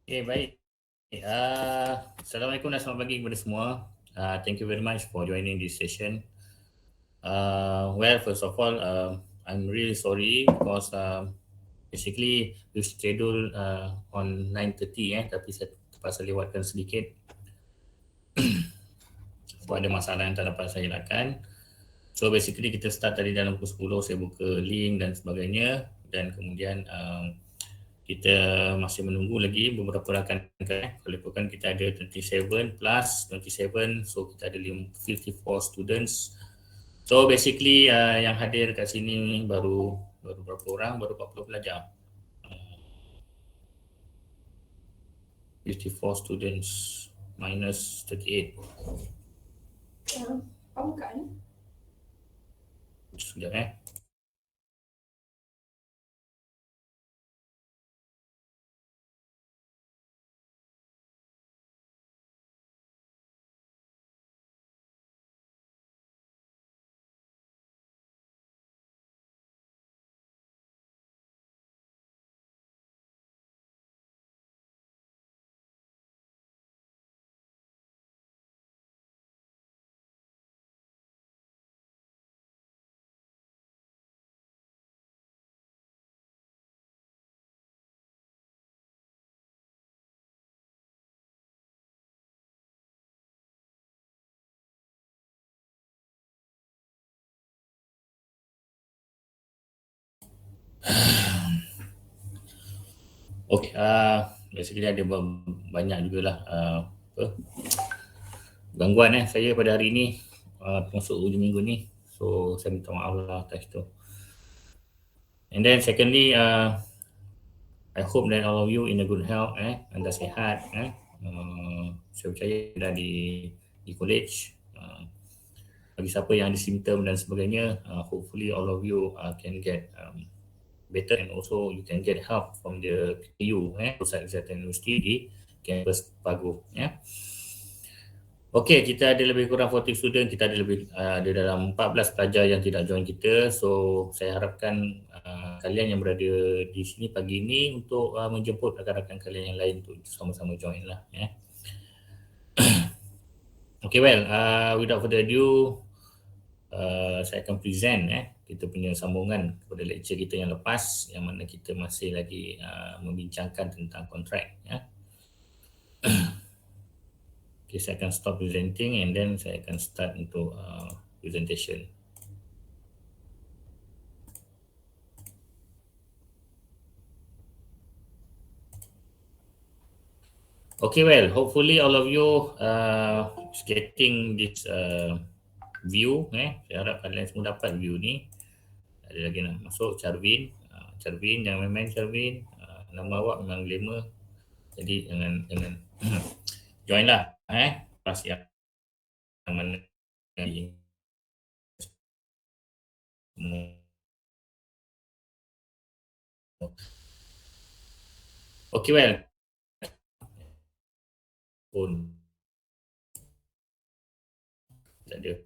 Okay, baik. Assalamualaikum dan selamat pagi kepada semua. Thank you very much for joining this session. Well, first of all, I'm really sorry because basically we schedule on 9:30 tapi saya terpaksa lewatkan sedikit. So ada masalah yang tak dapat saya elakkan. So basically kita start tadi dalam pukul 10, saya buka link dan sebagainya, dan kemudian kita masih menunggu lagi beberapa rakan. Kalau ikutkan kita ada 27 plus 27, so kita ada 54 students. So basically yang hadir kat sini baru berapa orang, baru 40 pelajar. 54 students minus 38. Kamu kan? Sekejap. Okay, basically ada banyak jugalah gangguan saya pada hari ini, termasuk hujung minggu ni. So saya minta maaf lah atas itu. And then secondly, I hope that all of you in a good health, anda sihat, saya percaya dah di college. Bagi siapa yang ada simptom dan sebagainya, hopefully all of you can get better, and also you can get help from the PU, Pusat Kesihatan Universiti di kampus Paguh. Okey, kita ada lebih kurang 40 student, kita ada dalam 14 pelajar yang tidak join kita. So saya harapkan kalian yang berada di sini pagi ini untuk menjemput rakan-rakan kalian yang lain untuk sama-sama join lah. Okay, well, without further ado, saya akan present kita punya sambungan kepada lecture kita yang lepas, yang mana kita masih lagi membincangkan tentang kontrak. Okay, saya akan stop presenting and then saya akan start untuk presentation. Okay, well, hopefully all of you is getting this view. Saya harap kalian semua dapat view ni. Ada lagi nak masuk, Charvin. Charvin, jangan main-main Charvin. Nama awak memang glamour. Jadi jangan join lah. Pas yang mana yang okay, well, pun tak ada.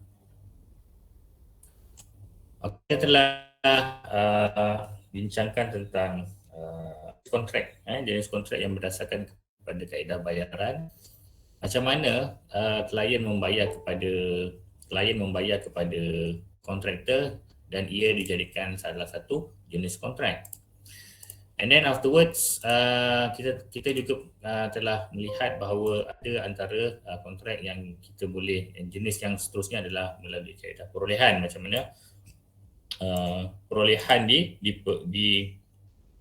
Okay, telah bincangkan tentang kontrak, jenis kontrak yang berdasarkan kepada kaedah bayaran. Macam mana klien membayar kepada kontraktor dan ia dijadikan salah satu jenis kontrak. And then afterwards kita juga telah melihat bahawa ada antara kontrak yang kita boleh, jenis yang seterusnya adalah melalui kaedah perolehan. Macam mana perolehan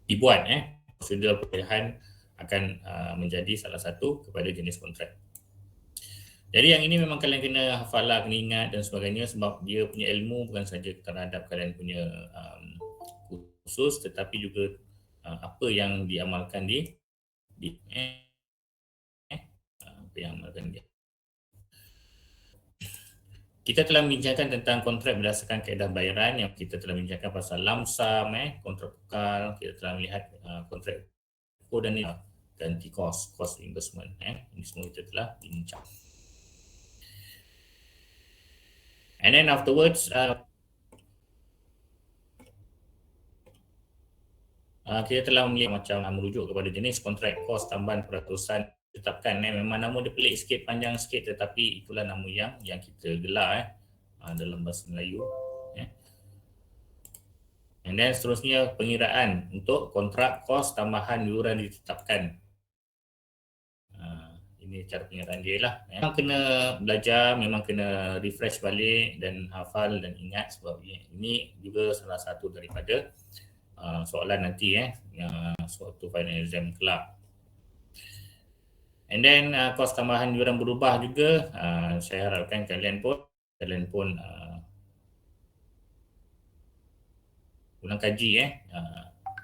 dibuat, prosedur perolehan akan menjadi salah satu kepada jenis kontrak. Jadi yang ini memang kalian kena hafal lah, kena ingat dan sebagainya, sebab dia punya ilmu bukan saja terhadap kalian punya khusus, tetapi juga apa yang diamalkan apa yang diamalkan dia. Kita telah membincangkan tentang kontrak berdasarkan kaedah bayaran, yang kita telah membincangkan pasal lump sum, kontrak pukal, kita telah melihat kontrak dan cost reimbursement. Ini semua kita telah bincang. And then afterwards kita telah melihat macam merujuk kepada jenis kontrak kos tambahan peratusan tetapkan. Memang nama dia pelik sikit, panjang sikit, tetapi itulah nama yang kita gelar dalam bahasa Melayu. And then seterusnya pengiraan untuk kontrak kos tambahan yuran ditetapkan. Ini cara pengiraan dia lah. Memang kena belajar, memang kena refresh balik dan hafal dan ingat, sebab ini juga salah satu daripada soalan nanti suatu final exam kelak. And then kos tambahan yuran berubah juga. Saya harapkan kalian pun ulang kaji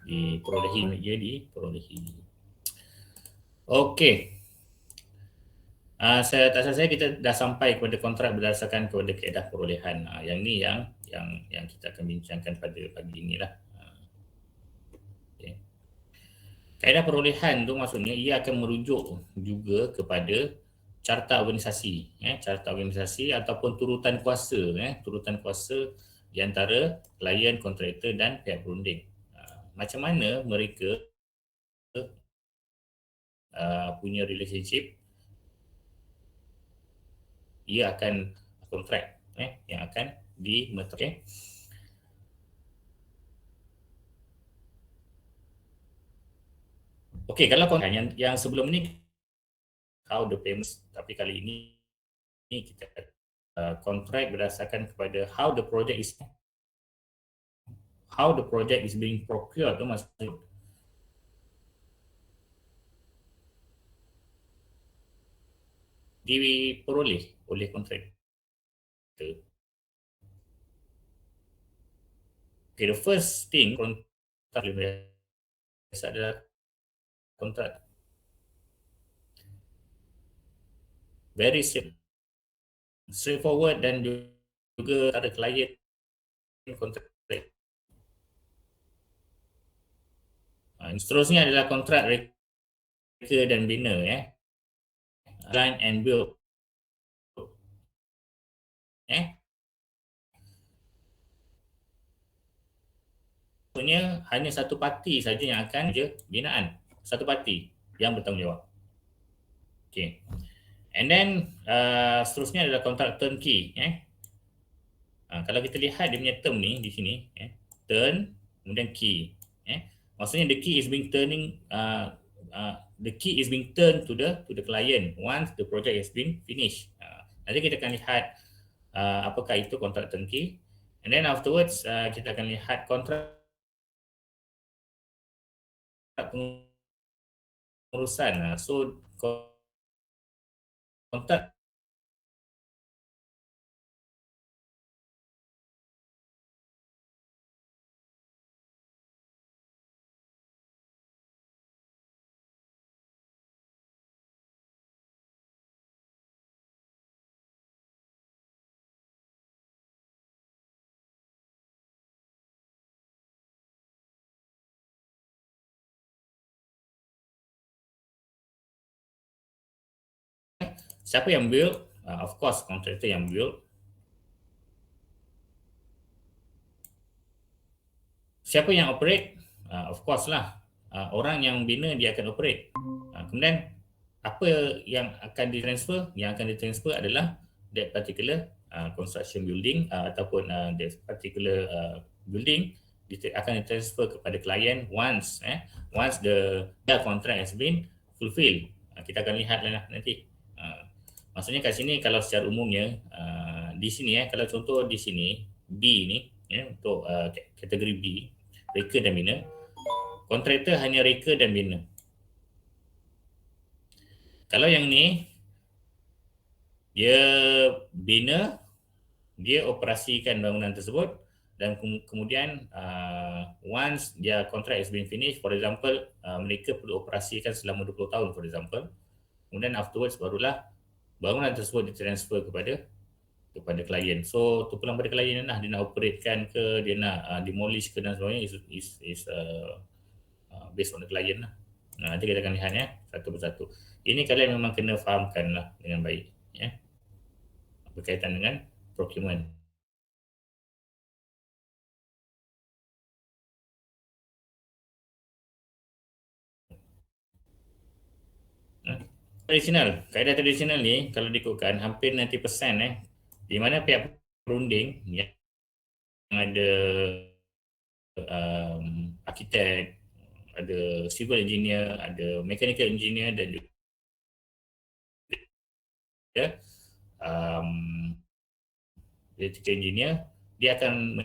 diperolehi media diperolehi. Okey. Saya tak salah saya kita dah sampai kepada kontrak berdasarkan kepada kaedah perolehan. Yang ni yang kita akan bincangkan pada pagi inilah. Okay. Kaedah perolehan tu maksudnya ia akan merujuk juga kepada carta organisasi, carta organisasi ataupun turutan kuasa di antara klien, kontraktor dan pihak berunding. Macam mana mereka punya relationship, ia akan kontrak yang akan dimeteraikan. Okey, kalau kontrak yang sebelum ni how the payments, tapi kali ini kita kontrak berdasarkan kepada how the project is being procured tu maksudnya diperoleh oleh kontraktor. Okay, the first thing kontrak adalah kontrak very straightforward dan juga ada klien kontrak. Seterusnya adalah kontrak reka dan bina design and build Maksudnya hanya satu parti saja yang akan binaan, satu parti yang bertanggungjawab. Okay. And then seterusnya adalah kontrak turnkey. Kalau kita lihat dia punya term ni di sini, turn kemudian key. Maksudnya the key is being turned to the client once the project has been finished. Nanti kita akan lihat apakah itu kontrak turnkey. And then afterwards kita akan lihat kontrak pengurusan. So kontrak siapa yang build? Of course kontraktor yang build. Siapa yang operate? Of course lah, orang yang bina dia akan operate. Kemudian apa yang akan ditransfer? Yang akan ditransfer adalah that particular construction building ataupun that particular building akan ditransfer kepada klien once the contract has been fulfilled. Kita akan lihatlah nanti. Maksudnya kat sini kalau secara umumnya di sini kalau contoh di sini B ni untuk kategori B, reka dan bina, kontraktor hanya reka dan bina. Kalau yang ni dia bina, dia operasikan bangunan tersebut dan kemudian once dia contract has been finished, for example mereka perlu operasikan selama 20 tahun for example, kemudian afterwards barulah bangunan tersebut ditransfer kepada klien. So tu pulang pada klien lah, dia nak operatekan ke, dia nak demolish ke dan sebagainya is based on the client lah. Nanti kita akan lihat satu persatu. Ini kalian memang kena fahamkan lah dengan baik berkaitan dengan procurement. Kaedah tradisional ni kalau diikutkan hampir 90% di mana pihak perunding yang ada arkitek, ada civil engineer, ada mechanical engineer dan juga um, electrical engineer, dia akan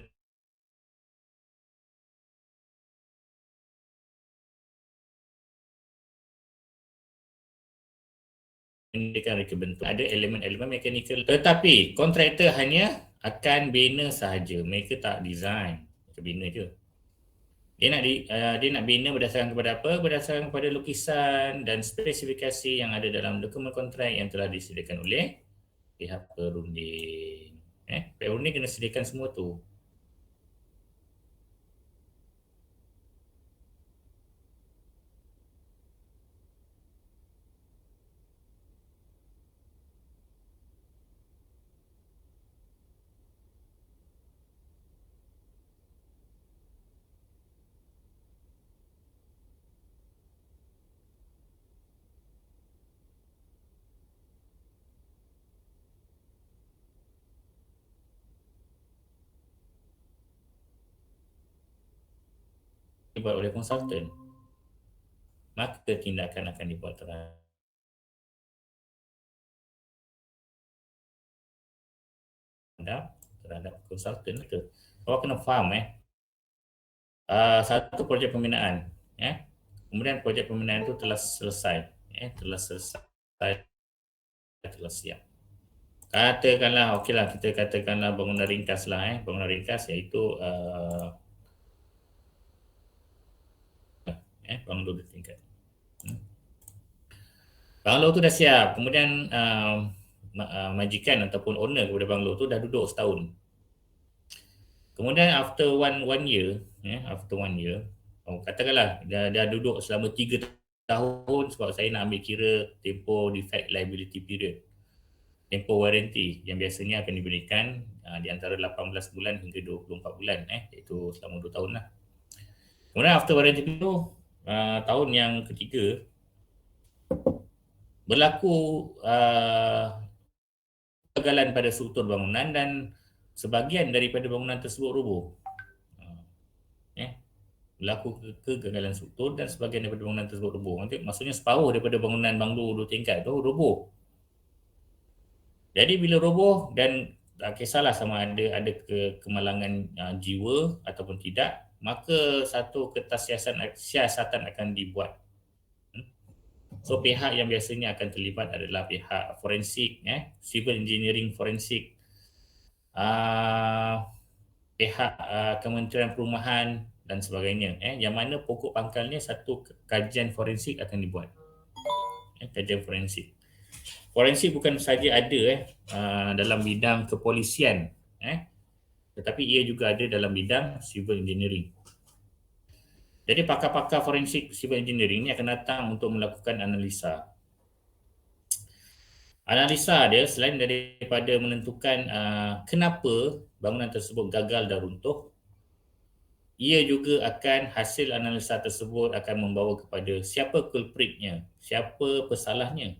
menjadikan reka bentuk. Ada elemen-elemen mechanical, tetapi kontraktor hanya akan bina sahaja. Mereka tak design, mereka bina je. Dia nak bina berdasarkan kepada apa? Berdasarkan kepada lukisan dan spesifikasi yang ada dalam dokumen kontrak yang telah disediakan oleh pihak perunding. Pihak perunding kena sediakan semua tu. Dibuat oleh konsultan, maka tindakan akan dibuat terhadap konsultan itu. Awak kena faham satu projek pembinaan, kemudian projek pembinaan itu telah selesai, telah siap. Katakanlah, okeylah kita katakanlah bangunan ringkas lah, bangunan ringkas iaitu banglo bertingkat. Banglo tu dah siap, kemudian majikan ataupun owner kepada banglo tu dah duduk setahun. Kemudian after one year, katakanlah dah duduk selama 3 tahun, sebab saya nak ambil kira tempoh defect liability period, tempoh warranty yang biasanya akan diberikan di antara 18 bulan hingga 24 bulan, iaitu selama 2 tahun lah. Kemudian after warranty itu, tahun yang ketiga, berlaku kegagalan pada struktur bangunan dan sebahagian daripada bangunan tersebut roboh. Berlaku kegagalan struktur dan sebahagian daripada bangunan tersebut roboh. Maksudnya separuh daripada bangunan banglo 2 tingkat tu roboh. Jadi bila roboh dan tak kisahlah sama ada kemalangan jiwa ataupun tidak, maka satu kertas siasatan akan dibuat. So pihak yang biasanya akan terlibat adalah pihak forensik, civil engineering forensik, pihak Kementerian Perumahan dan sebagainya, yang mana pokok pangkalnya satu kajian forensik akan dibuat. Kajian forensik. Forensik bukan saja ada dalam bidang kepolisian, tetapi ia juga ada dalam bidang civil engineering. Jadi pakar-pakar forensik civil engineering ni akan datang untuk melakukan analisa. Analisa dia selain daripada menentukan kenapa bangunan tersebut gagal dan runtuh, ia juga akan hasil analisa tersebut akan membawa kepada siapa culpritnya, siapa pesalahnya.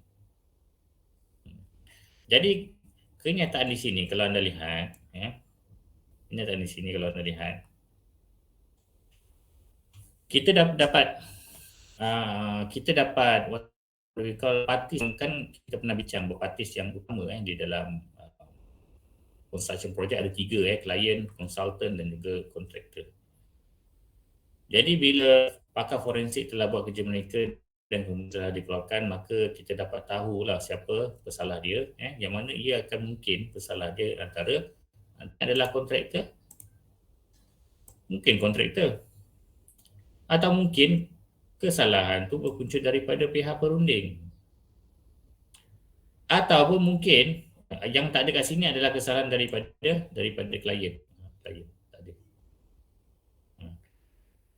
Jadi kenyataan di sini kalau anda lihat, kenyataan di sini kalau anda lihat, kita dapat what we call parties. Kan kita pernah bincang bahawa parties yang utama di dalam construction project ada 3, klien, konsultan dan juga kontraktor. Jadi bila pakar forensik telah buat kerja mereka dan kemudian telah dikeluarkan, maka kita dapat tahulah siapa pesalah dia, yang mana ia akan mungkin pesalah dia adalah kontraktor, mungkin kontraktor, atau mungkin kesalahan tu berpunca daripada pihak perunding, ataupun mungkin yang tak ada kat sini adalah kesalahan daripada klien. Tak ada.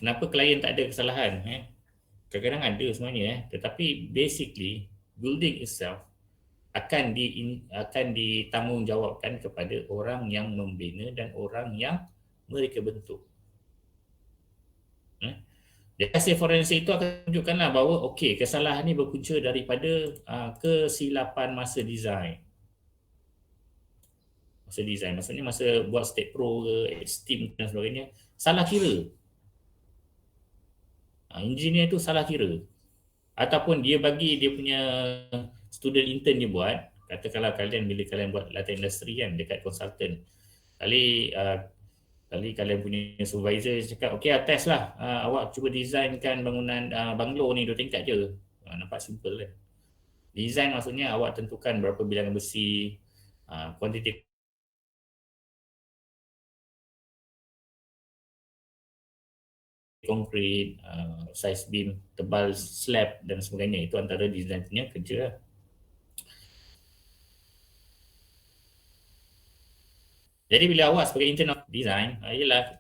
Kenapa klien tak ada kesalahan? Kadang-kadang ada sebenarnya, tetapi basically building itself akan ditanggungjawabkan kepada orang yang membina dan orang yang mereka bentuk. Hasil forensik itu akan tunjukkanlah bahawa okey, kesalahan ni berpunca daripada kesilapan masa design. Masa design, maksudnya masa buat State Pro ke, Steam dan sebagainya, salah kira. Engineer tu salah kira. Ataupun dia bagi dia punya student intern dia buat, katakanlah kalian bila kalian buat latihan industri kan dekat consultant, kali kali kalian punya supervisor cakap okey, test lah, awak cuba designkan bangunan banglo ni 2 tingkat je. Nampak simple kan. Design maksudnya awak tentukan berapa bilangan besi, kuantiti konkrit, size beam, tebal slab dan sebagainya. Itu antara design punya kerja lah. Jadi bila awak sebagai intern of design, ialah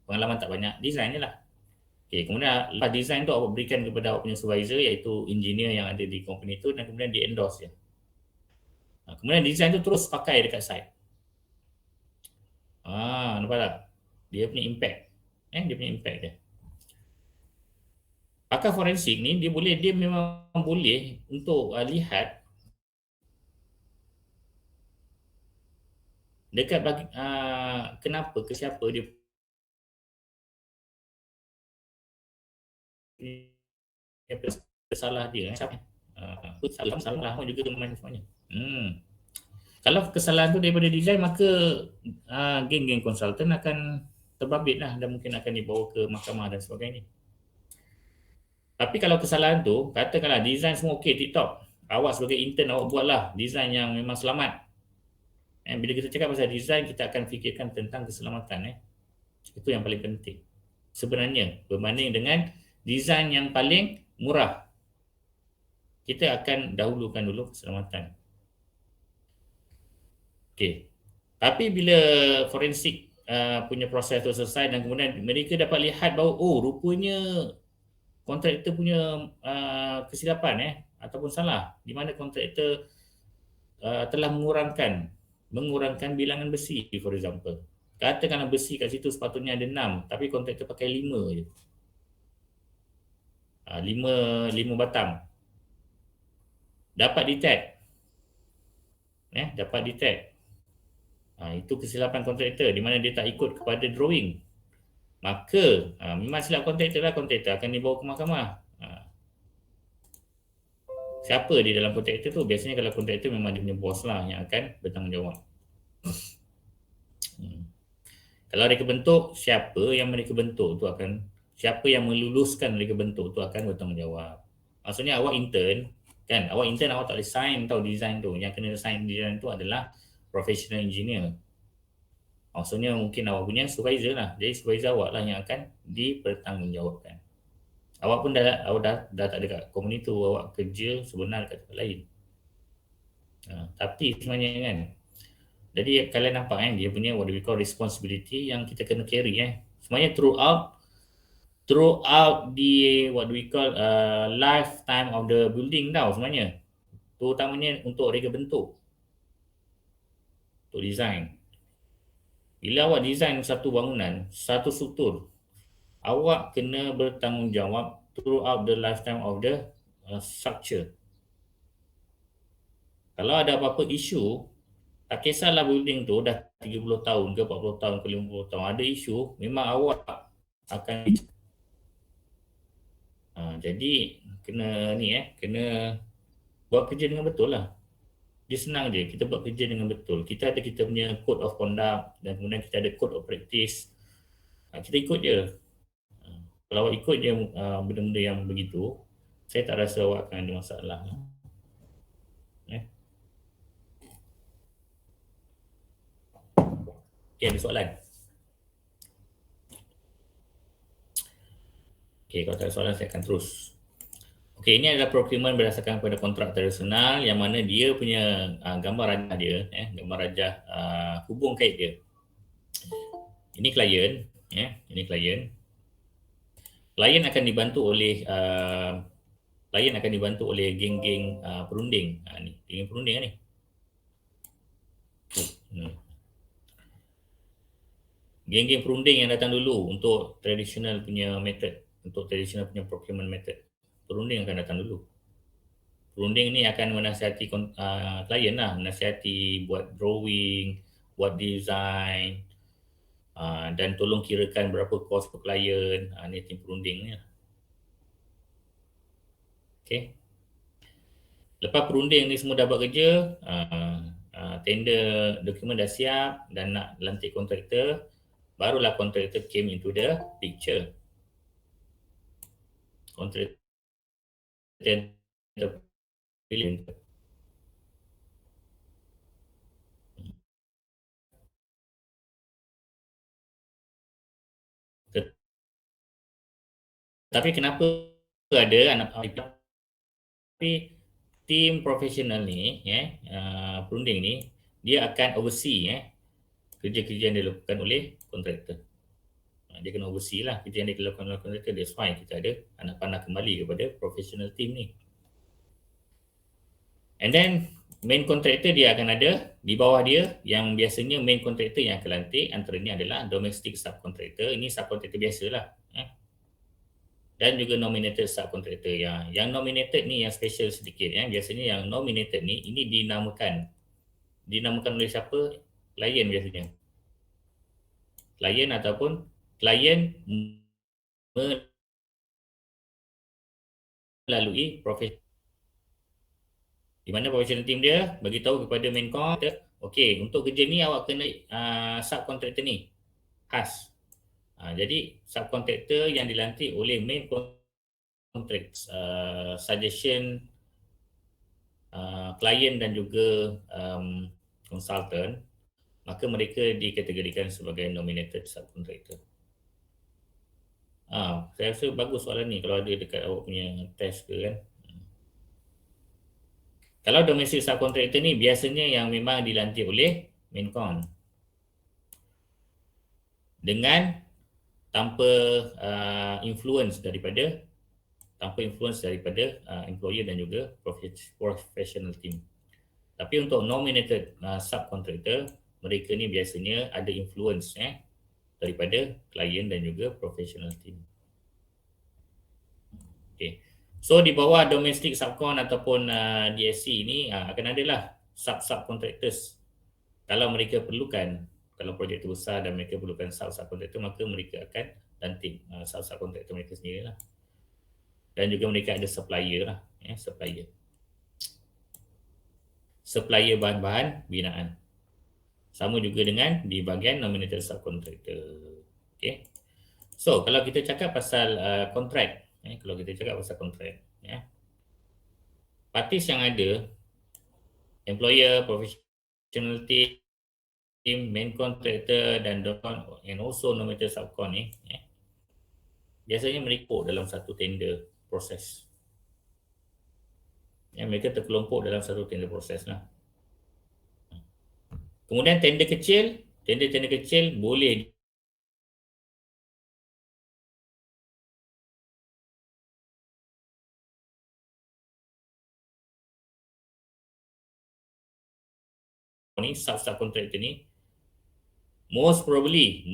pengalaman tak banyak, design je lah. Okay, kemudian lepas design tu awak berikan kepada awak punya supervisor, iaitu engineer yang ada di company tu, dan kemudian dia endorse je. Kemudian design tu terus pakai dekat site. Nampak tak? Dia punya impact. Dia punya impact dia. Pakar forensik ni dia memang boleh untuk lihat dekat bagi kenapa ke siapa dia salah dia, siapa salah juga main semuanya. Kalau kesalahan tu daripada design, maka geng-geng konsultan akan terbabit lah dan mungkin akan dibawa ke mahkamah dan sebagainya. Tapi kalau kesalahan tu, katakanlah design semua okey, tip-top, awak sebagai intern awak buatlah design yang memang selamat. Bila kita cakap pasal design, kita akan fikirkan tentang keselamatan. Itu yang paling penting sebenarnya, berbanding dengan design yang paling murah. Kita akan dahulukan dulu keselamatan. Okey. Tapi bila forensik punya proses tu selesai dan kemudian mereka dapat lihat bahawa rupanya kontraktor punya kesilapan ataupun salah, di mana kontraktor telah mengurangkan bilangan besi, for example. Katakanlah besi kat situ sepatutnya ada 6, tapi kontraktor pakai 5 je. 5 batang. Dapat detect. Itu kesilapan kontraktor di mana dia tak ikut kepada drawing. Maka memang silap kontraktor lah, kontraktor akan dibawa ke mahkamah. Siapa di dalam kontraktor tu? Biasanya kalau kontraktor memang dia punya bos lah yang akan bertanggungjawab. Kalau mereka bentuk, siapa yang mereka bentuk tu akan, siapa yang meluluskan mereka bentuk tu akan bertanggungjawab. Maksudnya awak intern, kan? Awak intern, awak tak boleh sign tau design tu. Yang kena sign design tu adalah professional engineer. Maksudnya mungkin awak punya supervisor lah. Jadi supervisor awak lah yang akan dipertanggungjawabkan. Awak pun dah tak ada kat company tu, awak kerja sebenar kat tempat lain. Tapi sebenarnya kan, jadi kalian nampak kan, dia punya what we call responsibility yang kita kena carry sebenarnya throughout the what we call lifetime of the building tau sebenarnya, terutamanya untuk rega bentuk, untuk design. Bila awak design satu bangunan, satu struktur, awak kena bertanggungjawab throughout the lifetime of the structure. Kalau ada apa-apa isu, tak kisahlah building tu dah 30 tahun ke 40 tahun ke 50 tahun, ada isu, memang awak akan jadi kena kena buat kerja dengan betul lah. Dia senang je, kita buat kerja dengan betul. Kita ada kita punya code of conduct dan kemudian kita ada code of practice. Kita ikut je. Kalau awak ikut je benda-benda yang begitu, saya tak rasa awak akan ada masalah. Okay, ada soalan? Okay, kalau tak ada soalan saya akan terus. Okay, ini adalah procurement berdasarkan pada kontrak tradisional yang mana dia punya gambar rajah dia, gambar rajah hubung kait dia. Ini klien, ini klien. Klien akan dibantu oleh geng-geng perunding. Ni geng perunding ni. Geng-geng perunding yang datang dulu untuk tradisional punya method. untuk traditional punya procurement method. Perunding akan datang dulu. Perunding ni akan menasihati klien lah, menasihati buat drawing, buat design, dan tolong kirakan berapa kos per klien. Ni tim perunding ni lah. Okay. Lepas perunding ni semua dah buat kerja, tender dokumen dah siap dan nak lantik kontraktor, barulah kontraktor came into the picture. Kontraktor terpilih. Tapi kenapa ada anak tapi tim profesional ni perunding ni dia akan oversee kerja-kerja yang dilakukan oleh kontraktor. Dia kena oversee lah kerja yang dilakukan oleh kontraktor. That's why kita ada anak panah kembali kepada professional team ni. And then main kontraktor dia akan ada di bawah dia, yang biasanya main kontraktor yang akan lantik antara ni adalah domestic subcontractor. Ini subcontractor biasalah. Dan juga nominated subcontractor. Yang nominated ni yang special sedikit. Biasanya yang nominated ni ini dinamakan oleh siapa? Klien biasanya. Klien ataupun klien melalui profesional. Di mana professional team dia bagi tahu kepada main contractor, okey, untuk kerja ni awak kena subcontractor ni khas. Jadi subcontractor yang dilantik oleh main contract suggestion klien dan juga consultant, maka mereka dikategorikan sebagai nominated subcontractor. Saya rasa bagus soalan ni kalau ada dekat awak punya test ke kan. Kalau domestic subcontractor ni biasanya yang memang dilantik oleh main con dengan tanpa influence daripada employer dan juga professional team. Tapi untuk nominated subcontractor, mereka ni biasanya ada influence daripada klien dan juga professional team. Okay. So di bawah domestic subcon ataupun DSC ni akan adalah subcontractors. Kalau mereka perlukan, kalau projek itu besar dan mereka perlukan subcontractor, maka mereka akan lantik subcontractor mereka sendirilah. Dan juga mereka ada supplier lah, supplier bahan-bahan binaan. Sama juga dengan di bahagian nominated subcontractor. Okay. So kalau kita cakap pasal kontrak, parties yang ada, employer, professional team, main contractor dan also nominated subcon ni, biasanya mereka dalam satu tender proses. Mereka terkelompok dalam satu tender proses lah. Kemudian tender kecil boleh ni subcontractor ni most probably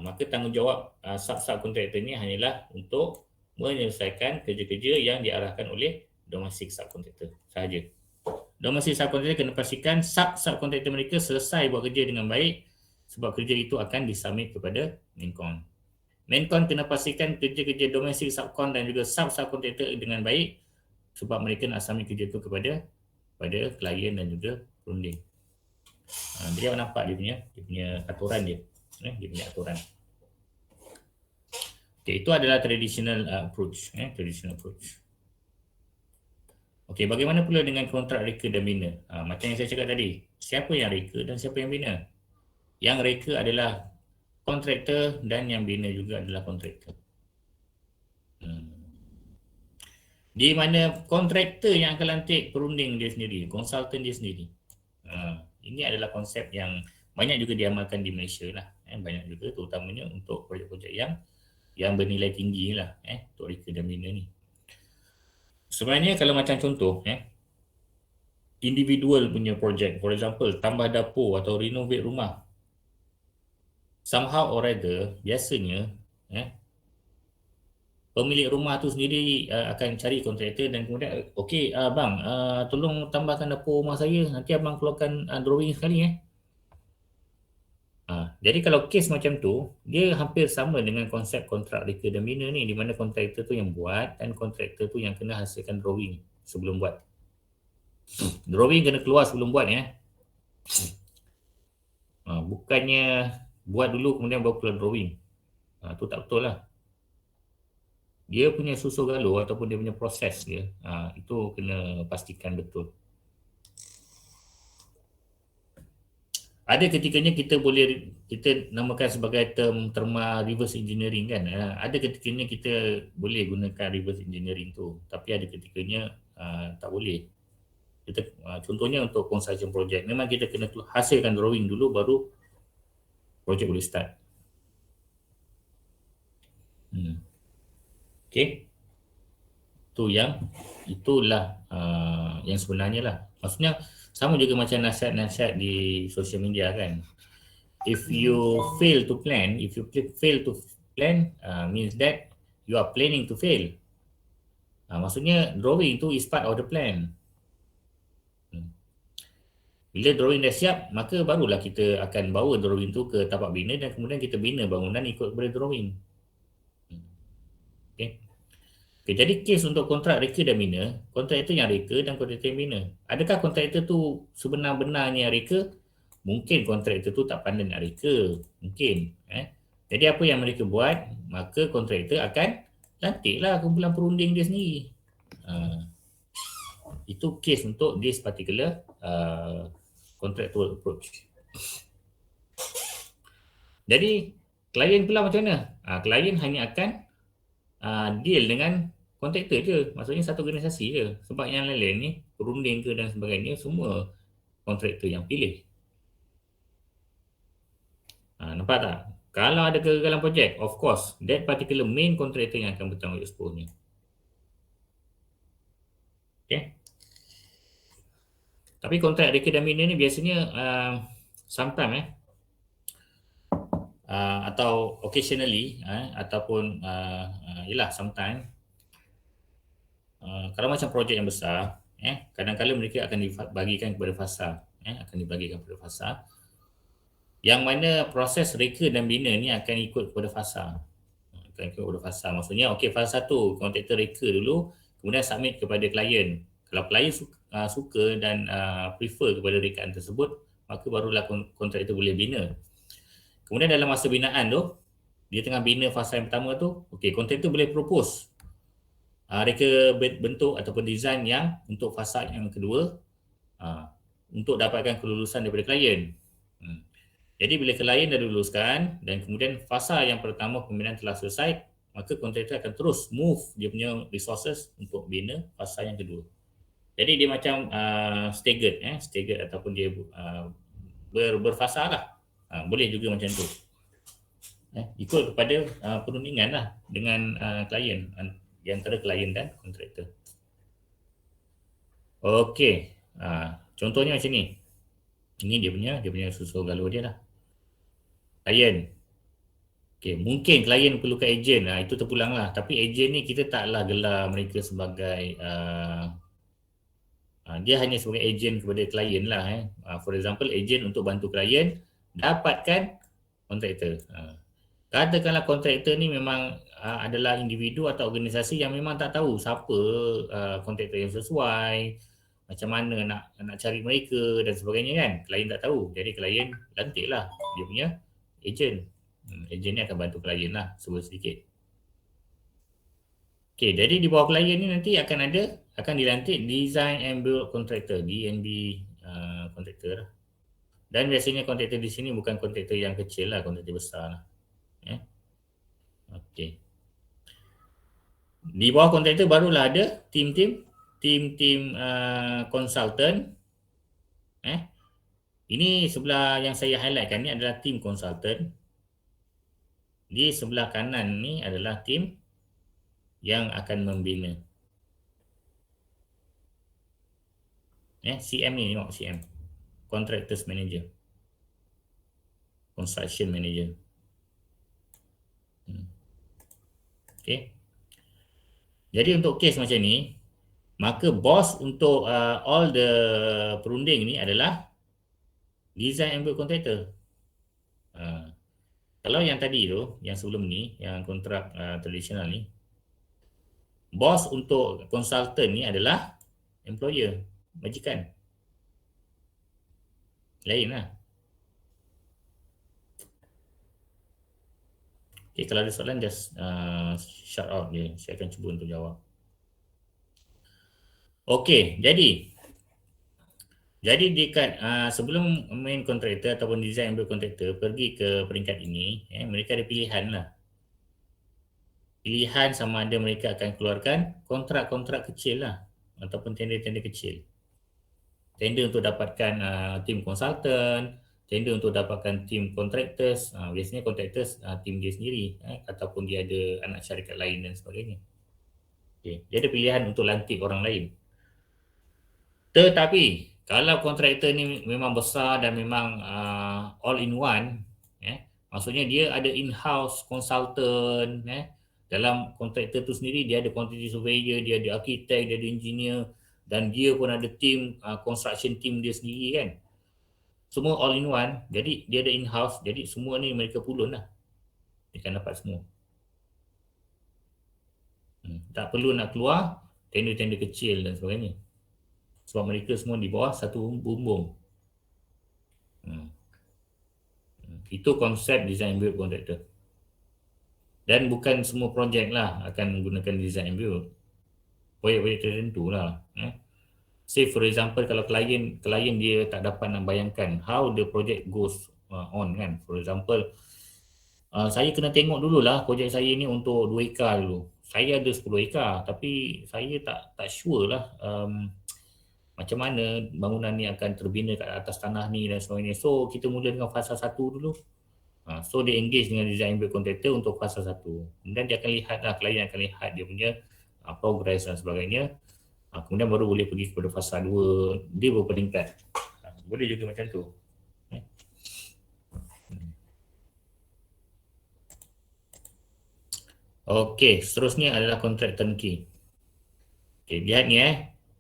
maka tanggungjawab subcontractor ni hanyalah untuk menyelesaikan kerja-kerja yang diarahkan oleh domestic subcontractor sahaja. Domestic subcontractor kena pastikan subcontractor mereka selesai buat kerja dengan baik, sebab kerja itu akan disubmit kepada maincon. Maincon kena pastikan kerja-kerja domestic subcon dan juga subcontractor dengan baik, sebab mereka nak submit kerja itu kepada klien dan juga perunding. Jadi awak nampak dia punya aturan dia. Dia punya aturan. Okay, itu adalah traditional approach. Okey, bagaimana pula dengan kontrak reka dan bina? Macam yang saya cakap tadi, siapa yang reka dan siapa yang bina? Yang reka adalah kontraktor dan yang bina juga adalah kontraktor. Di mana kontraktor yang akan lantik perunding dia sendiri, konsultan dia sendiri. Ini adalah konsep yang banyak juga diamalkan di Malaysia lah. Banyak juga terutamanya untuk projek-projek yang bernilai tinggi lah, untuk reka dan bina ni. Sebenarnya kalau macam contoh, individual punya projek, for example, tambah dapur atau renovate rumah, somehow or rather, biasanya, pemilik rumah tu sendiri akan cari kontraktor dan kemudian, okey, bang, tolong tambahkan dapur rumah saya, nanti abang keluarkan drawing sekali. Jadi kalau kes macam tu, dia hampir sama dengan konsep kontrak reka dan bina ni, di mana kontraktor tu yang buat dan kontraktor tu yang kena hasilkan drawing sebelum buat. Drawing kena keluar sebelum buat, bukannya buat dulu kemudian baru keluar drawing. Tu tak betul lah. Dia punya susu galur ataupun dia punya proses dia, itu kena pastikan betul. Ada ketikanya kita namakan sebagai terma reverse engineering kan. Ada ketikanya kita boleh gunakan reverse engineering tu, tapi ada ketikanya tak boleh. Kita contohnya untuk construction project, memang kita kena hasilkan drawing dulu baru projek boleh start. Okey. Itulah yang sebenarnya lah. Maksudnya sama juga macam nasihat-nasihat di social media kan. If you fail to plan, means that you are planning to fail. Maksudnya drawing tu is part of the plan. Bila drawing dah siap, maka barulah kita akan bawa drawing tu ke tapak bina dan kemudian kita bina bangunan ikut kepada drawing. Okay. Jadi kes untuk kontrak reka dan bina, kontraktor yang reka dan kontraktor yang bina. Adakah kontraktor tu sebenar-benarnya reka? Mungkin kontraktor tu tak pandai nak reka. Mungkin. Jadi apa yang mereka buat, maka kontraktor akan lantiklah kumpulan perunding dia sendiri. Itu kes untuk this particular contractual approach. Jadi, klien pula macam mana? Klien hanya akan deal dengan kontraktor je. Maksudnya satu organisasi je. Sebab yang lain-lain ni, perunding ke dan sebagainya, semua kontraktor yang pilih. Nampak tak? Kalau ada kegagalan projek, of course, that particular main contractor yang akan bertanggungjawab sepenuhnya. Okay. Tapi kontrak reka dan bina ni biasanya sometimes atau occasionally ataupun yalah sometimes kalau macam projek yang besar, kadang-kadang mereka akan dibagikan kepada fasa, yang mana proses reka dan bina ni akan ikut kepada fasa. Maksudnya fasa 1 kontraktor reka dulu, kemudian submit kepada klien. Kalau klien suka dan prefer kepada rekaan tersebut, maka barulah kontraktor boleh bina. Kemudian dalam masa binaan tu, dia tengah bina fasa yang pertama tu, kontraktor boleh propose reka bentuk ataupun design yang untuk fasa yang kedua untuk dapatkan kelulusan daripada klien. Jadi bila klien dah luluskan dan kemudian fasa yang pertama pembinaan telah selesai, maka kontraktor akan terus move dia punya resources untuk bina fasa yang kedua. Jadi dia macam staggered ataupun dia berfasa lah. Boleh juga macam tu. Ikut kepada perundingan lah dengan klien, di antara klien dan kontraktor. Okey, contohnya macam ni. Ini dia punya susu galur dia lah. Klien. Mungkin klien perlukan ejen, itu terpulang lah. Tapi ejen ni kita taklah gelar mereka sebagai dia hanya sebagai ejen kepada klien lah. For example, ejen untuk bantu klien dapatkan kontraktor. Katakanlah kontraktor ni memang adalah individu atau organisasi yang memang tak tahu siapa kontraktor yang sesuai, macam mana nak cari mereka dan sebagainya kan. Klien tak tahu. Jadi klien lantiklah dia punya ejen. Ejen ni akan bantu klien lah sedikit. Jadi di bawah klien ni nanti akan dilantik Design and Build Contractor, DNB Contractor. Dan biasanya kontraktor di sini bukan kontraktor yang kecil lah, kontraktor besar lah. Di bawah kontraktor barulah ada tim konsultan. Ini sebelah yang saya highlightkan ni adalah tim konsultan. Di sebelah kanan ni adalah tim yang akan membina. CM ni tengok CM. Contractors Manager. Construction Manager. Okay. Jadi untuk kes macam ni, maka bos untuk all the perunding ni adalah design and build contractor. Kalau yang tadi tu, yang sebelum ni, yang kontrak tradisional ni, bos untuk konsultan ni adalah employer, majikan. Lain lah. Okay, kalau ada soalan, just shout out je. Saya akan cuba untuk jawab. Okay, jadi dekat sebelum main kontraktor ataupun design build kontraktor pergi ke peringkat ini, mereka ada pilihan lah. Pilihan sama ada mereka akan keluarkan kontrak-kontrak kecil lah ataupun tender-tender kecil. Tender untuk dapatkan tim konsultan, tender untuk dapatkan tim contractors. Biasanya contractors tim dia sendiri ataupun dia ada anak syarikat lain dan sebagainya. Okay. Dia ada pilihan untuk lantik orang lain. Tetapi kalau kontraktor ni memang besar dan memang all in one, maksudnya dia ada in-house consultant, dalam kontraktor tu sendiri dia ada quantity surveyor, dia ada arkitek, dia ada engineer dan dia pun ada team construction team dia sendiri kan. Semua all in one, jadi dia ada in-house, jadi semua ni mereka pulun lah. Dia akan dapat semua. Tak perlu nak keluar tender-tender kecil dan sebagainya. Sebab mereka semua di bawah satu bumbung. Itu konsep design build contractor. Dan bukan semua projek lah akan menggunakan design build. Projek-projek tertentu lah. Say for example, kalau klien dia tak dapat nak bayangkan how the project goes on kan. For example, saya kena tengok dululah projek saya ni untuk 2 ekar dulu. Saya ada 10 ekar tapi saya tak sure lah macam mana bangunan ni akan terbina kat atas tanah ni dan sebagainya. So, kita mula dengan fasa 1 dulu. So, dia engage dengan design build contractor untuk fasa 1. Kemudian dia akan lihat lah, klien akan lihat dia punya progress dan sebagainya. Kemudian baru boleh pergi kepada fasa 2. Dia berperingkat. Boleh juga macam tu. Okey, seterusnya adalah kontrak turnkey. Okey, lihat ni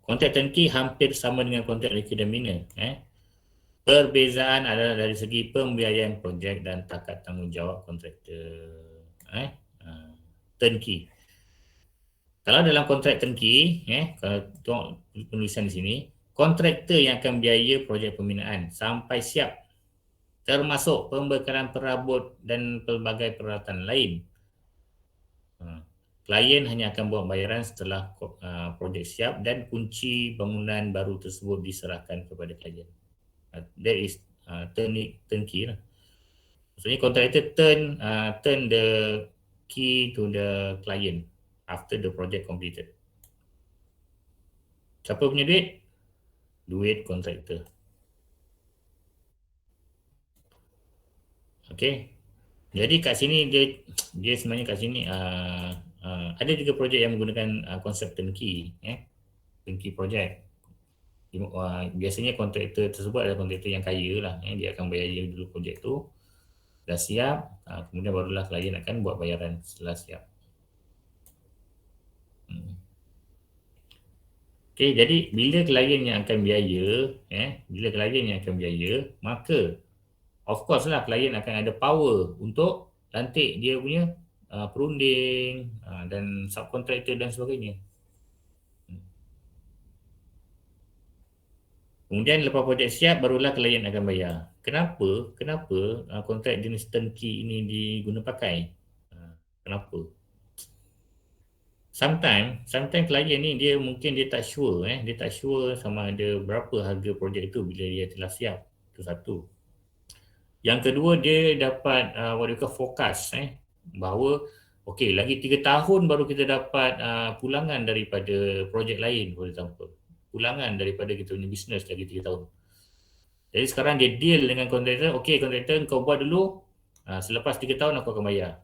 kontrak turnkey hampir sama dengan kontrak reka dan bina. Perbezaan adalah dari segi pembiayaan projek dan takat tanggungjawab kontraktor. Turnkey. Kalau dalam kontrak turnkey, kalau tengok penulisan di sini, kontraktor yang akan biaya projek pembinaan sampai siap, termasuk pembekalan perabot dan pelbagai peralatan lain. Klien hanya akan buat bayaran setelah projek siap dan kunci bangunan baru tersebut diserahkan kepada klien. That is turnkey lah. Maksudnya kontraktor turn the key to the client after the project completed. Siapa punya duit? Duit kontraktor. Okay. Jadi kat sini dia sebenarnya kat sini ada juga projek yang menggunakan konsep turnkey, turnkey project. Biasanya kontraktor tersebut adalah kontraktor yang kaya lah, dia akan bayar dulu projek tu dah siap, kemudian barulah klien akan buat bayaran setelah siap. Okay, jadi bila klien yang akan biaya, maka of course lah klien akan ada power untuk lantik dia punya perunding dan subkontraktor dan sebagainya. Kemudian lepas projek siap, barulah klien akan bayar. Kenapa kontrak jenis turnkey ini diguna pakai? Kenapa? Sometimes klien ni dia mungkin dia tak sure sama ada berapa harga projek itu bila dia telah siap. Itu satu. Yang kedua, dia dapat what you call forecast bahawa okey, lagi 3 tahun baru kita dapat pulangan daripada projek lain, for example. Pulangan daripada kita punya bisnes lagi 3 tahun. Jadi sekarang dia deal dengan kontraktor, okey kontraktor kau buat dulu, selepas 3 tahun aku akan bayar.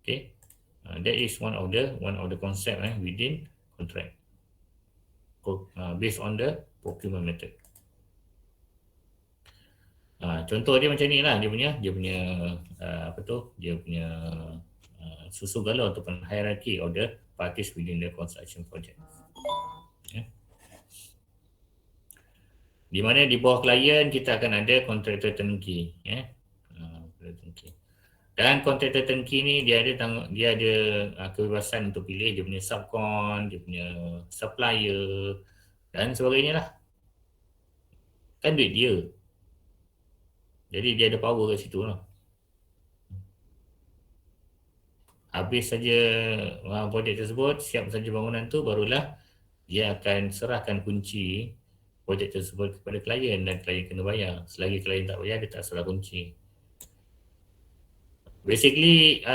Okay, that is one of the concept within contract. based on the procurement method. Contoh dia macam ni lah, dia punya dia punya susu galur ataupun hierarchy of the parties within the construction project. Di mana di bawah klien kita akan ada kontraktor turnkey, dan kontraktor turnkey ni dia ada kebebasan untuk pilih dia punya subcon, dia punya supplier dan sebagainya lah. Kan duit dia. Jadi dia ada power kat situ lah. Habis saja projek tersebut, siap saja bangunan tu, barulah dia akan serahkan kunci projek tersebut kepada klien dan klien kena bayar. Selagi klien tak bayar, dia tak serah kunci. Basically,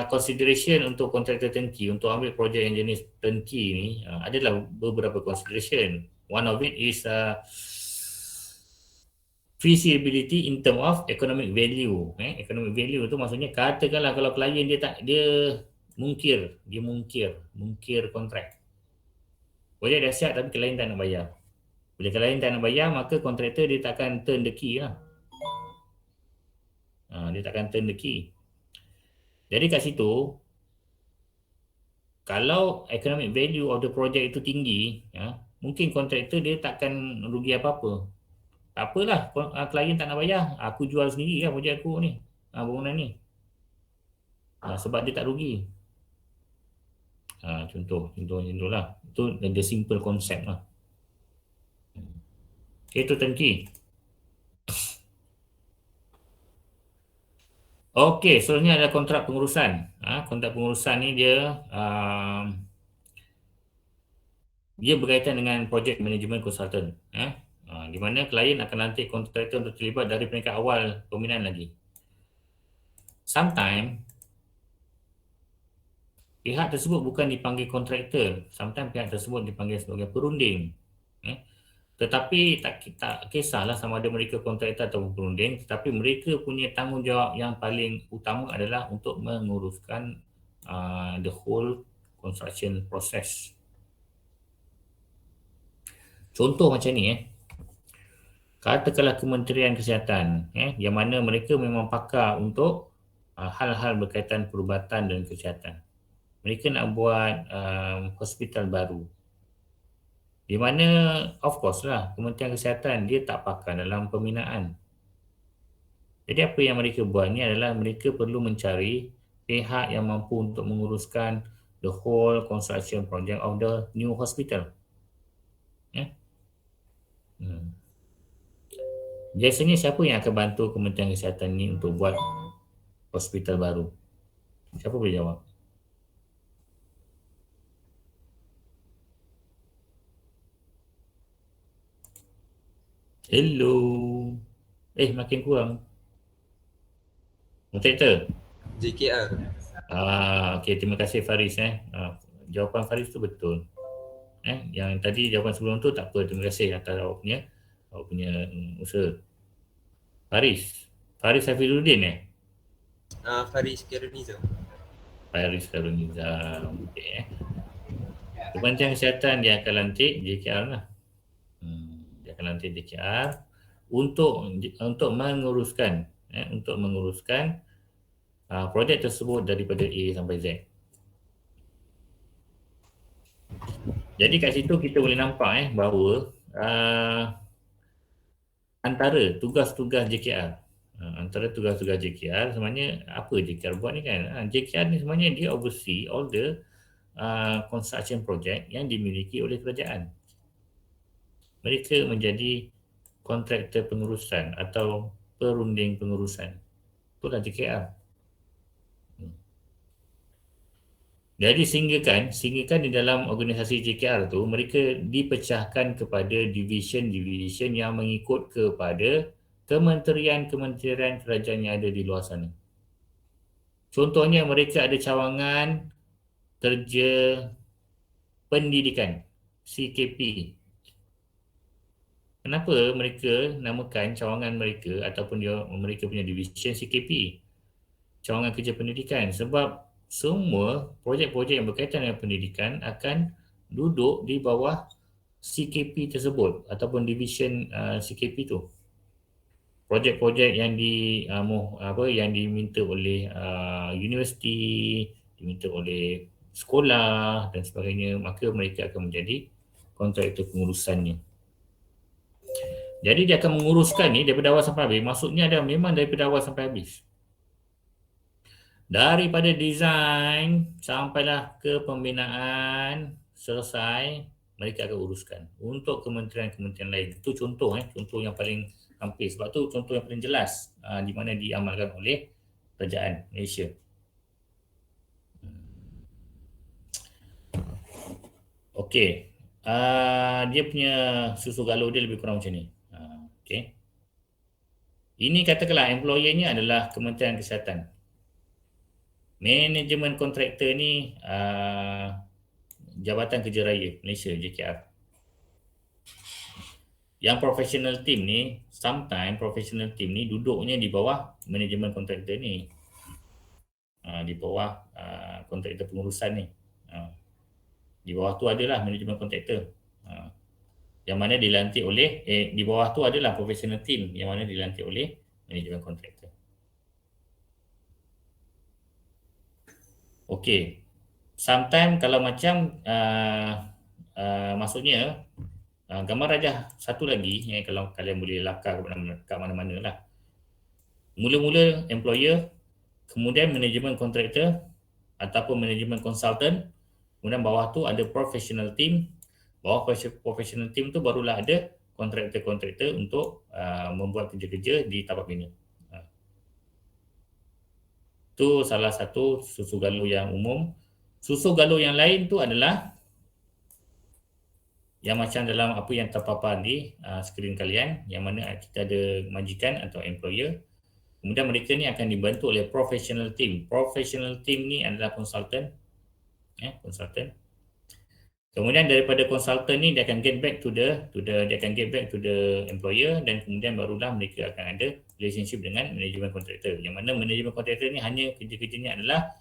consideration untuk kontraktor turnkey, untuk ambil projek yang jenis turnkey ni, adalah beberapa consideration. One of it is feasibility in term of economic value. Economic value tu maksudnya katakanlah kalau klien dia mungkir kontrak. Projek dah siap tapi klien tak nak bayar. Bila klien tak nak bayar, maka kontraktor dia takkan turn the key lah. Dia takkan turn the key. Jadi kat situ, kalau economic value of the project itu tinggi, mungkin kontraktor dia takkan rugi apa-apa. Tak apalah, klien tak nak bayar, aku jual sendiri lah projek aku ni, bangunan ni. Sebab dia tak rugi. Contoh lah. Itu the simple concept lah. Okay, itu turnkey. Okey, seterusnya adalah kontrak pengurusan. Kontrak pengurusan ni dia berkaitan dengan project management consultant. Di mana klien akan lantik kontraktor untuk terlibat dari peringkat awal peminat lagi. Sometimes pihak tersebut bukan dipanggil kontraktor. Sometimes pihak tersebut dipanggil sebagai perunding. Tetapi tak kisahlah sama ada mereka kontraktor atau perunding, tetapi mereka punya tanggungjawab yang paling utama adalah untuk menguruskan the whole construction process. Contoh macam ni, katakanlah Kementerian Kesihatan, yang mana mereka memang pakar untuk hal-hal berkaitan perubatan dan kesihatan. Mereka nak buat hospital baru. Di mana, of course lah, Kementerian Kesihatan dia tak pakar dalam pembinaan. Jadi apa yang mereka buat ni adalah mereka perlu mencari pihak yang mampu untuk menguruskan the whole construction project of the new hospital. Biasanya siapa yang akan bantu Kementerian Kesihatan ni untuk buat hospital baru? Siapa boleh jawab? Hello. Makin kurang. Kontraktor? JKR. Okey, terima kasih Faris. Jawapan Faris tu betul. Yang tadi jawapan sebelum tu tak apa, terima kasih atas awak punya usaha. Faris Hafizuddin Faris Karuniza. Okey. Kementerian Kesihatan dia akan lantik JKR lah. Dia akan lantik JKR untuk menguruskan projek tersebut daripada A sampai Z. Jadi kat situ kita boleh nampak bahawa antara tugas-tugas JKR sebenarnya apa JKR buat ni kan? JKR ni sebenarnya dia oversee all the construction project yang dimiliki oleh kerajaan. Mereka menjadi kontraktor pengurusan atau perunding pengurusan. Itulah JKR. Jadi sehinggakan di dalam organisasi JKR tu, mereka dipecahkan kepada division-division yang mengikut kepada kementerian-kementerian kerajaan yang ada di luar sana. Contohnya mereka ada cawangan kerja pendidikan, CKP. Kenapa mereka namakan cawangan mereka ataupun mereka punya division CKP, cawangan kerja pendidikan? Sebab semua projek-projek yang berkaitan dengan pendidikan akan duduk di bawah CKP tersebut ataupun division CKP tu. Projek-projek yang yang diminta oleh universiti, diminta oleh sekolah dan sebagainya, maka mereka akan menjadi kontraktor pengurusannya. Jadi dia akan menguruskan ni daripada awal sampai habis. Maksudnya adalah memang daripada awal sampai habis. Daripada design sampailah ke pembinaan selesai, mereka akan uruskan untuk kementerian-kementerian lain. Itu contoh contoh yang paling hampir. Sebab tu contoh yang paling jelas di mana diamalkan oleh kerajaan Malaysia. Okey. Dia punya susu galur dia lebih kurang macam ni. Okey. Ini katakanlah employer-nya adalah Kementerian Kesihatan. Manajemen kontraktor ni Jabatan Kerja Raya Malaysia, JKR. Yang professional team ni, sometimes professional team ni duduknya di bawah manajemen kontraktor ni. Di bawah kontraktor pengurusan ni. Di bawah tu adalah manajemen kontraktor. Yang mana dilantik oleh, di bawah tu adalah professional team yang mana dilantik oleh manajemen kontraktor. Okey. Sometimes kalau macam maksudnya gambar rajah satu lagi kalau kalian boleh lakar kat mana-mana lah. Mula-mula employer, kemudian manajemen kontraktor ataupun manajemen consultant, kemudian bawah tu ada professional team. Bawah professional team tu barulah ada kontraktor-kontraktor untuk membuat kerja-kerja di tapak bina. Itu salah satu susu galur yang umum. Susu galur yang lain tu adalah yang macam dalam apa yang terpapar di skrin kalian, yang mana kita ada majikan atau employer. Kemudian mereka ni akan dibantu oleh professional team. Professional team ni adalah consultant. Consultant. Kemudian daripada consultant ni dia akan get back to the employer, dan kemudian barulah mereka akan ada relationship dengan manajemen kontraktor. Yang mana manajemen kontraktor ni hanya kerja-kerjanya adalah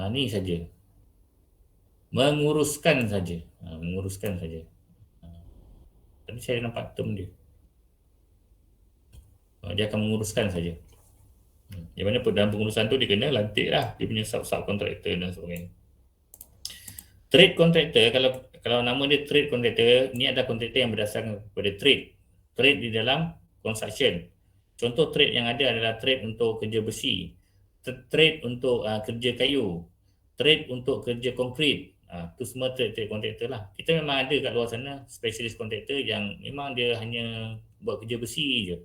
ni saja. Menguruskan saja. Tadi saya nampak term dia. Dia akan menguruskan saja. Yang mana dalam pengurusan tu dia kena lantik lah dia punya sub kontraktor dan sebagainya. Trade kontraktor, kalau nama dia trade kontraktor, ni adalah kontraktor yang berdasarkan kepada trade di dalam construction. Contoh trade yang ada adalah trade untuk kerja besi, trade untuk kerja kayu, trade untuk kerja konkrit. Tu semua trade kontraktor lah. Kita memang ada kat luar sana specialist kontraktor yang memang dia hanya buat kerja besi je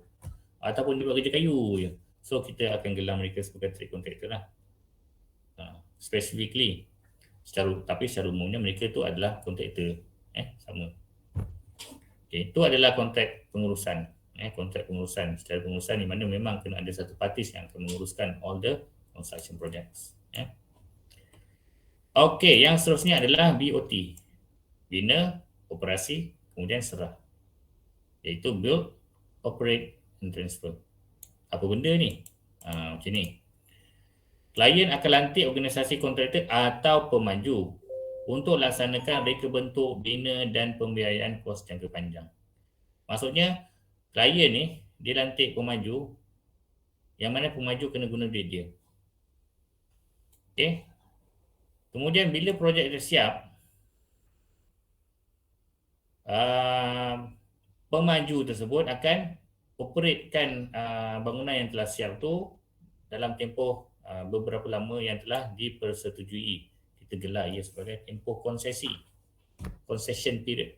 ataupun dia buat kerja kayu je. So kita akan gelar mereka sebagai trade kontraktor lah. Specifically. Tapi secara umumnya mereka tu adalah kontraktor. Sama. Okay, itu adalah kontrak pengurusan. Kontrak pengurusan. Secara pengurusan di mana memang kena ada satu partis yang akan menguruskan all the construction projects. Okey, yang seterusnya adalah BOT. Bina, operasi, kemudian serah. Iaitu build, operate and transfer. Apa benda ni? Macam ni. Klien akan lantik organisasi kontraktor atau pemaju untuk laksanakan reka bentuk, bina dan pembiayaan kos jangka panjang. Maksudnya, klien ni dia lantik pemaju, yang mana pemaju kena guna duit dia. Okey. Kemudian bila projek dah siap, pemaju tersebut akan operatekan bangunan yang telah siap tu dalam tempoh beberapa lama yang telah dipersetujui. Kita gelar ia sebagai tempoh konsesi, concession period.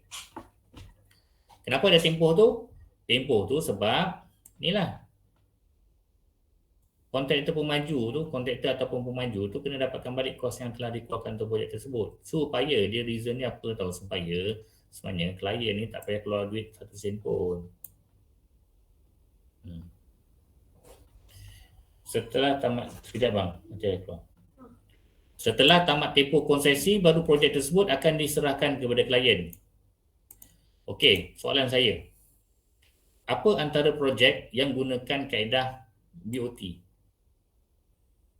Kenapa ada tempoh tu? Tempoh tu sebab inilah kontraktor pemaju tu, kontraktor ataupun pemaju tu kena dapatkan balik kos yang telah dikeluarkan untuk projek tersebut. Supaya dia reason ni apa tahu, supaya sebenarnya klien ni tak payah keluar duit satu sen pun. Setelah tamat, sekejap bang, keluar. Setelah tamat tempoh konsesi, baru projek tersebut akan diserahkan kepada klien. Okey, soalan saya. Apa antara projek yang gunakan kaedah BOT?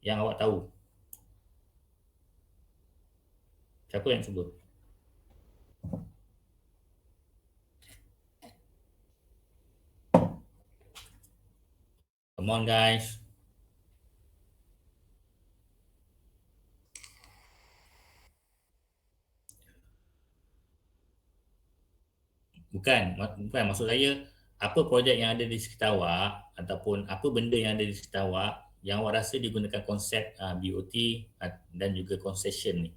yang awak tahu? Siapa yang sebut? Come on guys. Bukan maksud saya apa projek yang ada di sekitar awak ataupun apa benda yang ada di sekitar awak yang awak rasa digunakan konsep BOT dan juga concession ni.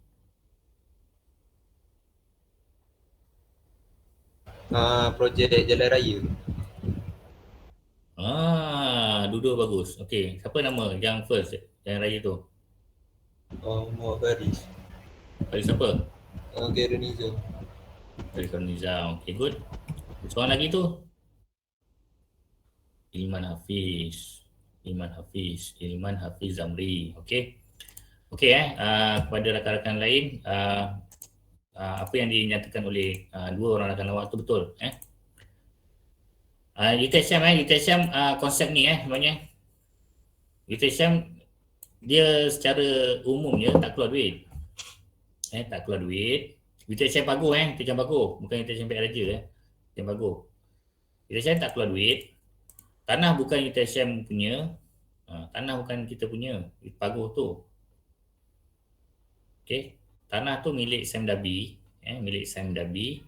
Projek jalan raya. Dua-dua bagus. Okey, siapa nama yang first yang raya tu? Muhammad Faris. Faris siapa? Karen Nizam. Faris Nizam. Okey, good. Seorang lagi tu? Ilman Hafiz Zamri. Okey. Okey kepada rakan-rakan lain apa yang dinyatakan oleh dua orang rakan awak tu betul UTSM konsep ni sebenarnya UTSM dia secara umumnya tak keluar duit. Tak keluar duit. UTSM Paguh UTSM Paguh, bukan UTSM Perak Raja UTSM Paguh. UTSM tak keluar duit. Tanah bukan UTSM punya. Tanah bukan kita punya, Paguh tu. Okey. Tanah tu milik Semdabi, milik Semdabi.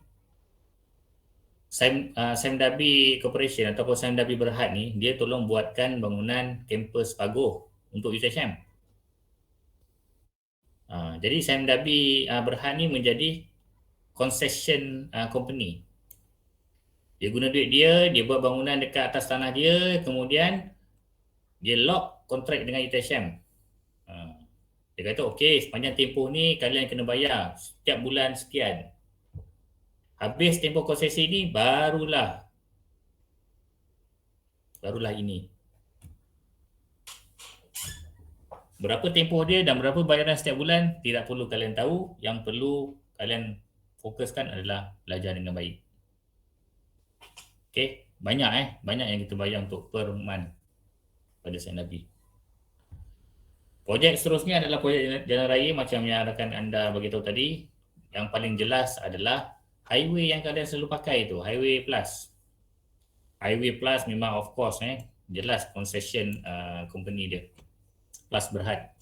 Semdabi Corporation ataupun Semdabi Berhad ni, dia tolong buatkan bangunan kampus Paguh untuk UTSM. Jadi Semdabi Berhad ni menjadi concession company. Dia guna duit dia buat bangunan dekat atas tanah dia, kemudian dia lock kontrak dengan UTSM. Dia kata, okey, sepanjang tempoh ni kalian kena bayar setiap bulan sekian. Habis tempoh konsesi ni, barulah ini. Berapa tempoh dia dan berapa bayaran setiap bulan, tidak perlu kalian tahu. Yang perlu kalian fokuskan adalah belajar dengan baik. Okey, banyak yang kita bayar untuk per month pada Semdabi. Projek seterusnya adalah projek jalan raya macam yang rakan anda beritahu tadi. Yang paling jelas adalah highway yang kalian selalu pakai tu, Highway Plus. Highway Plus memang of course jelas concession company dia. Plus Berhad.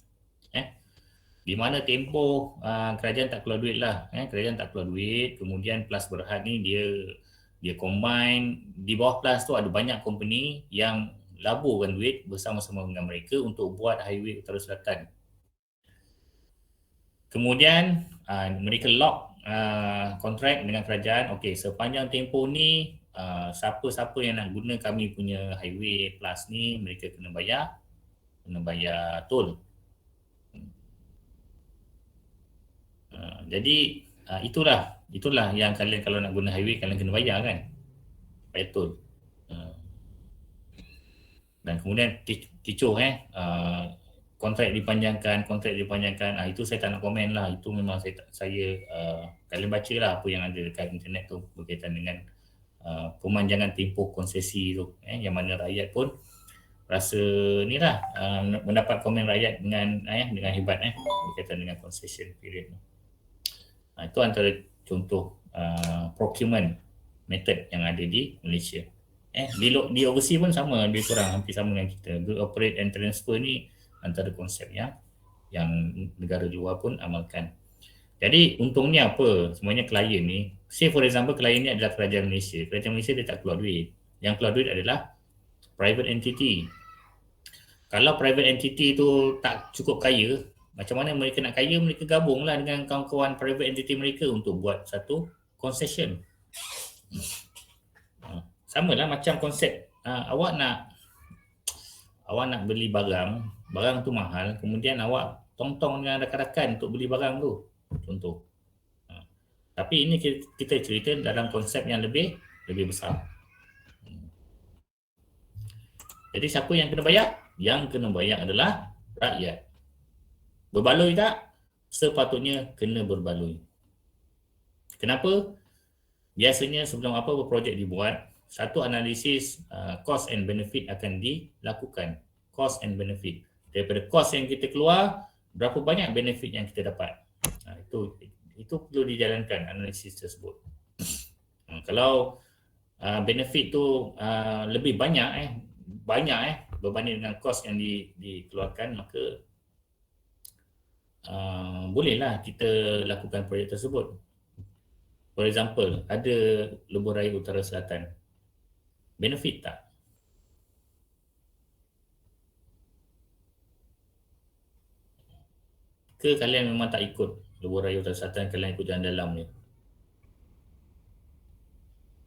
Di mana tempoh kerajaan tak keluar duit lah. Kerajaan tak keluar duit, kemudian Plus Berhad ni dia combine. Di bawah Plus tu ada banyak company yang laburkan duit bersama-sama dengan mereka untuk buat highway utara selatan. Kemudian mereka lock kontrak dengan kerajaan. Okey, sepanjang tempoh ni siapa-siapa yang nak guna kami punya Highway Plus ni, mereka kena bayar tol. Jadi itulah yang kalian kalau nak guna highway kalian kena bayar kan, bayar tol. Dan kemudian kecoh kontrak dipanjangkan, itu saya tak nak komen lah. Itu memang saya kalian baca lah apa yang ada dekat internet tu berkaitan dengan pemanjangan tempoh konsesi tu, yang mana rakyat pun rasa ni lah mendapat komen rakyat dengan hebat berkaitan dengan concession period. Itu antara contoh procurement method yang ada di Malaysia. Di overseas pun sama, lebih kurang hampir sama dengan kita. Good operate and transfer ni antara konsep yang negara luar pun amalkan. Jadi untungnya apa? Semuanya klien ni, say for example klien ni adalah kerajaan Malaysia. Kerajaan Malaysia dia tak keluar duit. Yang keluar duit adalah private entity. Kalau private entity tu tak cukup kaya, macam mana mereka nak kaya? Mereka gabunglah dengan kawan-kawan private entity mereka untuk buat satu concession. Sama lah macam konsep awak nak beli barang tu mahal, kemudian awak tong-tong dengan rakan-rakan untuk beli barang tu, contoh. Tapi ini kita cerita dalam konsep yang lebih besar. Jadi siapa yang kena bayar? Yang kena bayar adalah rakyat. Berbaloi tak? Sepatutnya kena berbaloi. Kenapa? Biasanya sebelum apa-apa projek dibuat, satu analisis cost and benefit akan dilakukan. Cost and benefit. daripada kos yang kita keluar, berapa banyak benefit yang kita dapat. Itu perlu dijalankan analisis tersebut. Kalau benefit tu lebih banyak berbanding dengan kos yang dikeluarkan, maka bolehlah kita lakukan projek tersebut. For example, ada Lebuh Raya Utara Selatan. Benefit tak? Ke kalian memang tak ikut Lebuh Raya Utara Selatan, kalian ikut jalan dalam je?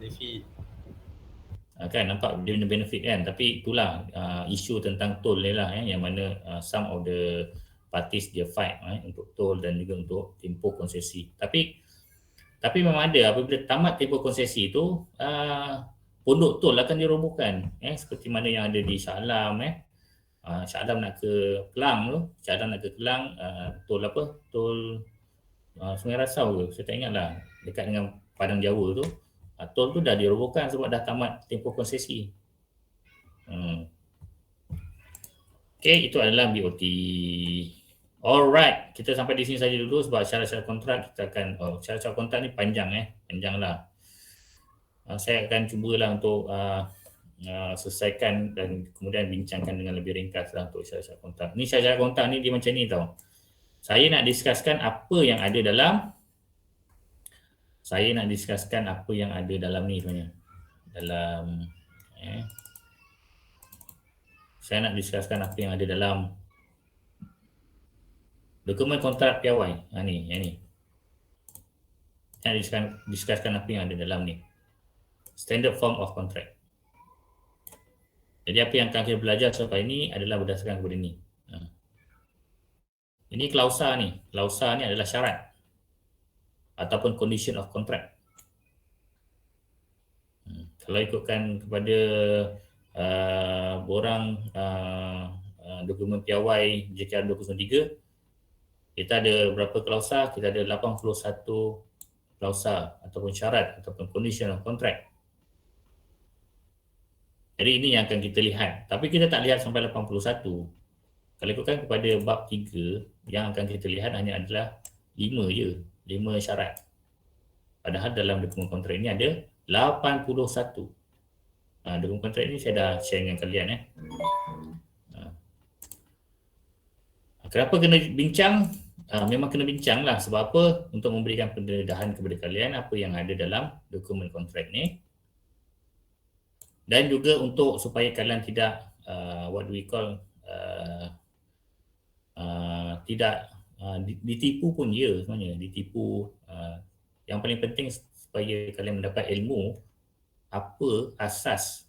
Benefit. Kan nampak dia punya benefit kan, tapi itulah isu tentang tol ni lah yang mana some of the parties dia fight untuk tol dan juga untuk tempoh konsesi. Tapi memang ada, apabila tamat tempoh konsesi itu pondok tol akan dirobohkan, seperti mana yang ada di Shah Alam. Shah Alam nak ke Kelang tol Sungai Rasau ke, saya tak ingat lah, dekat dengan Padang Jawa tu, tol tu dah dirobohkan sebab dah tamat tempoh konsesi. Okay, itu adalah BOT. Alright, kita sampai di sini saja dulu sebab syarat-syarat kontrak kita akan, syarat-syarat kontrak ni panjang lah. Saya akan cubalah untuk selesaikan dan kemudian bincangkan dengan lebih ringkas lah untuk syarat-syarat kontrak. Ni syarat-syarat kontrak ni dia macam ni tau. Saya nak discusskan apa yang ada dalam ni sebenarnya. Saya nak discusskan apa yang ada dalam dokumen kontrak piawai. Yang ni. Saya nak discusskan apa yang ada dalam ni. Standard form of contract. Jadi apa yang akan kita belajar sampai ini adalah berdasarkan kepada ni. Ini klausa ni. Klausa ni adalah syarat ataupun condition of contract. Kalau ikutkan kepada borang dokumen piawai JKR 2003, kita ada berapa klausa? Kita ada 81 klausa ataupun syarat ataupun condition of contract. Jadi ini yang akan kita lihat. Tapi kita tak lihat sampai 81. Kalau ikutkan kepada bab 3, yang akan kita lihat hanya adalah 5 je. 5 syarat. Padahal dalam dokumen kontrak ini ada 81. Dokumen kontrak ini saya dah share dengan kalian. Kenapa kena bincang? Memang kena bincang lah. Sebab apa? Untuk memberikan pendedahan kepada kalian apa yang ada dalam dokumen kontrak ni. Dan juga untuk supaya kalian tidak tidak ditipu pun ya sebenarnya. Ditipu. Yang paling penting supaya kalian mendapat ilmu apa asas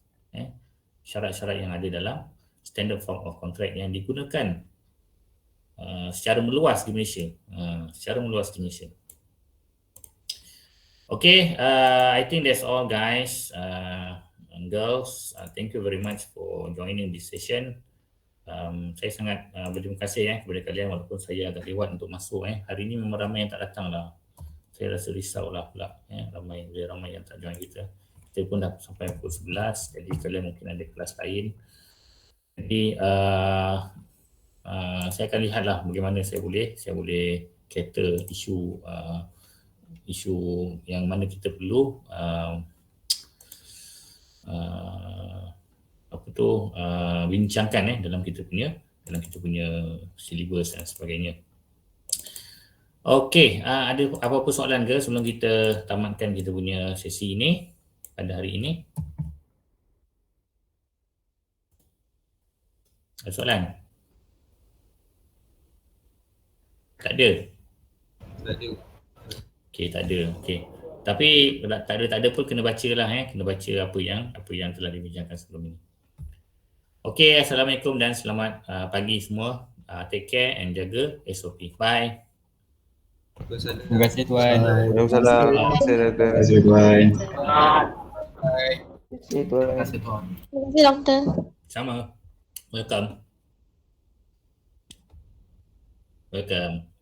syarat-syarat yang ada dalam standard form of contract yang digunakan secara meluas di Malaysia. Okay, I think that's all guys and girls. Thank you very much for joining this session. Saya sangat berterima kasih kepada kalian walaupun saya agak lewat untuk masuk. Hari ini memang ramai yang tak datang lah. Saya rasa risau lah pula. Ramai yang tak join kita. Kita pun dah sampai pukul 11. Jadi kalian mungkin ada kelas lain. Jadi saya akan lihatlah bagaimana saya boleh cater isu yang mana kita perlu bincangkan dalam kita punya syllabus dan sebagainya. Okey, ada apa-apa soalan ke sebelum kita tamatkan kita punya sesi ini pada hari ini? Ada soalan? Tak ada? Tak ada. Okey, tak ada. Okey. Tapi tak ada pun kena bacalah kena baca apa yang telah dibincangkan sebelum ini. Okey, assalamualaikum dan selamat pagi semua. Take care and jaga SOP. Bye. Terima kasih Tuan. Waalaikumsalam. Terima kasih Tuan. Terima kasih Tuan. Terima kasih doktor. Sama. Welcome.